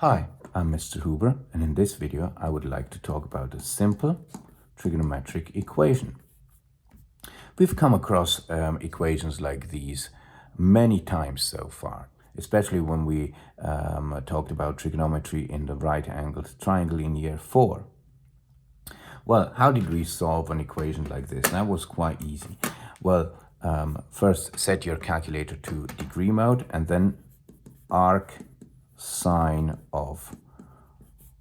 Hi, I'm Mr. Huber, and in this video I would like to talk about a simple trigonometric equation. We've come across equations like these many times so far, especially when we talked about trigonometry in the right-angled triangle in year 4. Well, how did we solve an equation like this? That was quite easy. Well, first set your calculator to degree mode and then arc sine of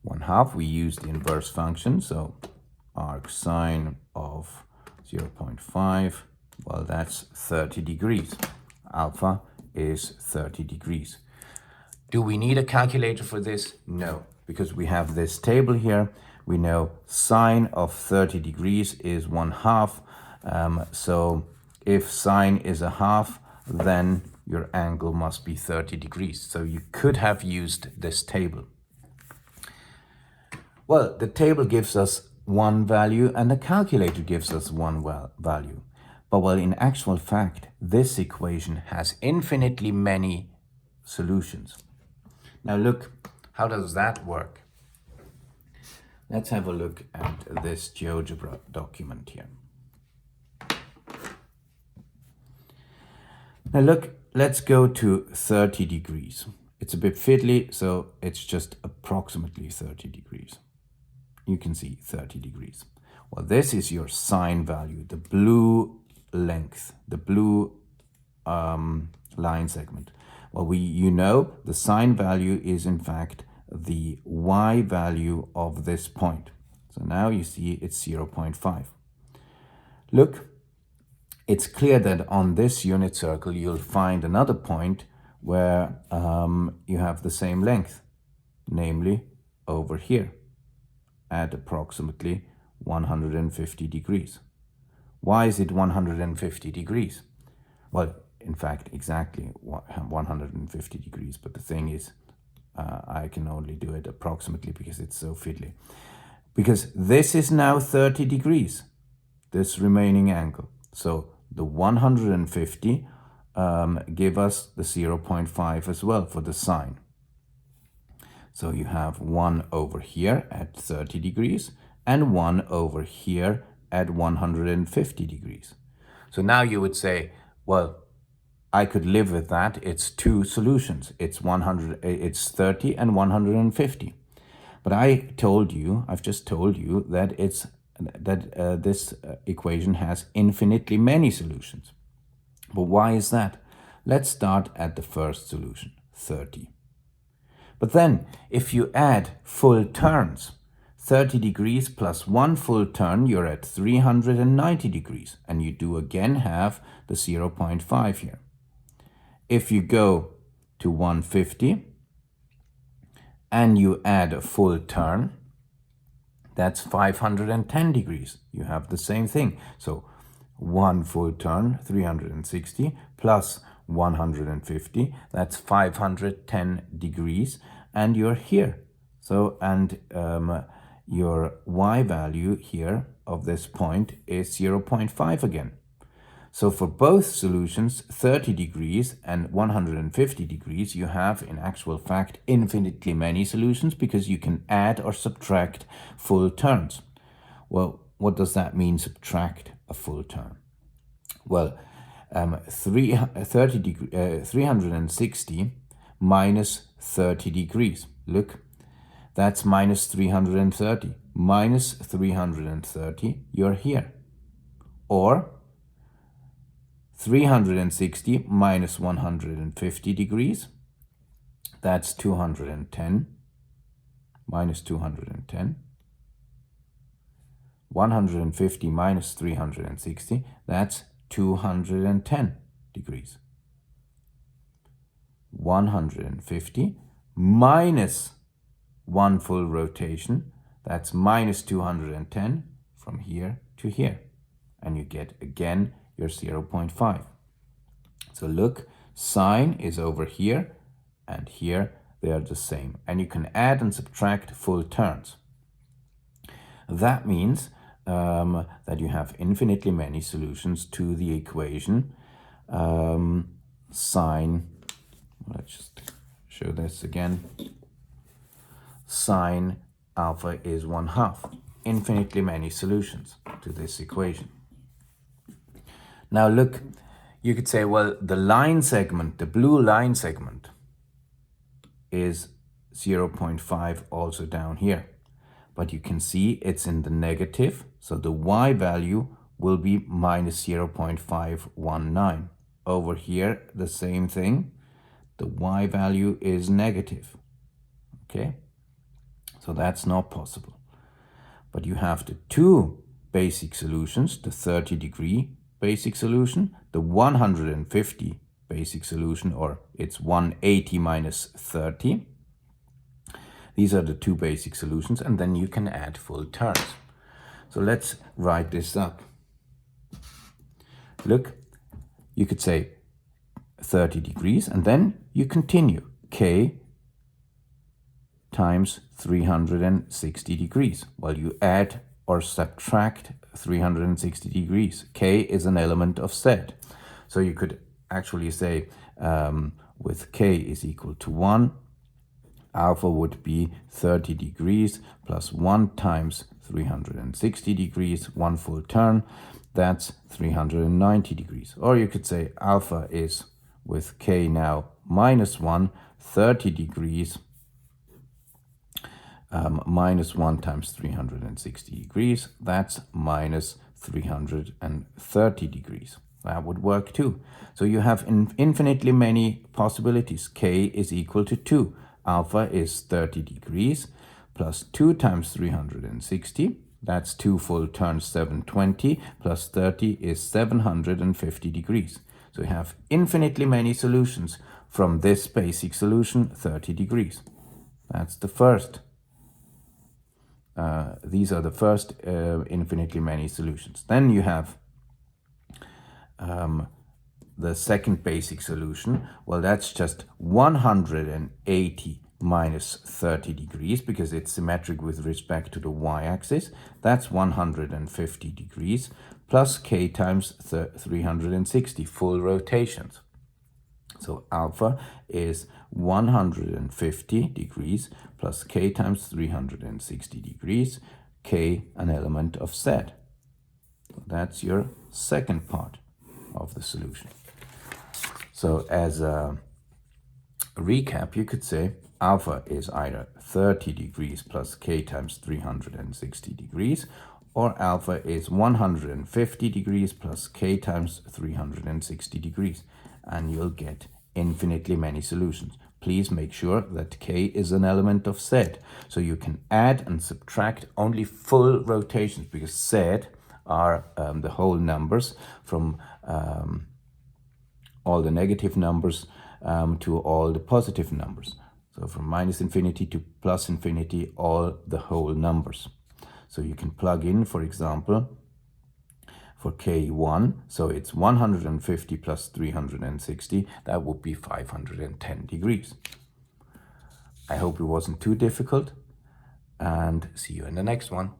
1/2. We use the inverse function, so arc sine of 0.5, well, that's 30 degrees. Alpha is 30 degrees. Do we need a calculator for this? No, because we have this table here. We know sine of 30 degrees is 1/2. So if sine is 1/2, then your angle must be 30 degrees. So you could have used this table. Well, the table gives us one value and the calculator gives us one value. But well, in actual fact, this equation has infinitely many solutions. Now look, how does that work? Let's have a look at this GeoGebra document here. Now look, let's go to 30 degrees. It's a bit fiddly, so it's just approximately 30 degrees. You can see 30 degrees. Well, this is your sine value, the blue length, the blue line segment. Well, you know the sine value is in fact the y value of this point. So now you see it's 0.5. Look, it's clear that on this unit circle you'll find another point where you have the same length, namely over here at approximately 150 degrees. Why is it 150 degrees? Well, in fact, exactly 150 degrees, but the thing is, I can only do it approximately because it's so fiddly. Because this is now 30 degrees, this remaining angle. So the 150 give us the 0.5 as well for the sine. So you have 1 over here at 30 degrees and 1 over here at 150 degrees. So now you would say, well, I could live with that. It's two solutions. It's 30 and 150. But I've just told you that this equation has infinitely many solutions. But why is that? Let's start at the first solution, 30. But then, if you add full turns, 30 degrees plus 1 full turn, you're at 390 degrees. And you do again have the 0.5 here. If you go to 150 and you add a full turn, that's 510 degrees. You have the same thing. So 1 full turn, 360, plus 150, that's 510 degrees, and you're here. So, and your y value here of this point is 0.5 again. So for both solutions, 30 degrees and 150 degrees, you have in actual fact infinitely many solutions because you can add or subtract full turns. Well, what does that mean, subtract a full turn? Well, 360 minus 30 degrees. Look, that's minus 330. Minus 330, you're here. Or 360 minus 150 degrees, that's 210. Minus 210. 150 minus 360, that's 210 degrees. 150 minus 1 full rotation, that's minus 210 from here to here. And you get again your 0.5. So look, sine is over here and here they are the same. And you can add and subtract full turns. That means that you have infinitely many solutions to the equation sine. Let's just show this again. sine alpha is 1/2. Infinitely many solutions to this equation. Now look, you could say, well, the line segment, the blue line segment, is 0.5 also down here. But you can see it's in the negative, so the y value will be minus 0.519. Over here, the same thing, the y value is negative, okay? So that's not possible. But you have the two basic solutions, the 30-degree basic solution, the 150 basic solution, or it's 180 minus 30. These are the two basic solutions, and then you can add full terms. So let's write this up. Look, you could say 30 degrees, and then you continue. K times 360 degrees. Well, you add or subtract 360 degrees. K is an element of Z. So you could actually say with K is equal to 1, alpha would be 30 degrees plus 1 times 360 degrees, one full turn, that's 390 degrees. Or you could say alpha is, with K now minus 1, 30 degrees minus 1 times 360 degrees, that's minus 330 degrees. That would work too. So you have infinitely many possibilities. K is equal to 2. Alpha is 30 degrees plus 2 times 360. That's 2 full turns, 720, plus 30 is 750 degrees. So we have infinitely many solutions from this basic solution, 30 degrees. That's the first. These are the first infinitely many solutions. Then you have the second basic solution. Well, that's just 180 minus 30 degrees because it's symmetric with respect to the y-axis. That's 150 degrees plus K times 360 full rotations. So alpha is 150 degrees plus K times 360 degrees, K an element of Z. That's your second part of the solution. So as a recap, you could say alpha is either 30 degrees plus K times 360 degrees, or alpha is 150 degrees plus K times 360 degrees. And you'll get infinitely many solutions. Please make sure that K is an element of Z. So you can add and subtract only full rotations, because Z are the whole numbers from all the negative numbers to all the positive numbers. So from minus infinity to plus infinity, all the whole numbers. So you can plug in, for example, for K1, so it's 150 plus 360, that would be 510 degrees. I hope it wasn't too difficult, and see you in the next one.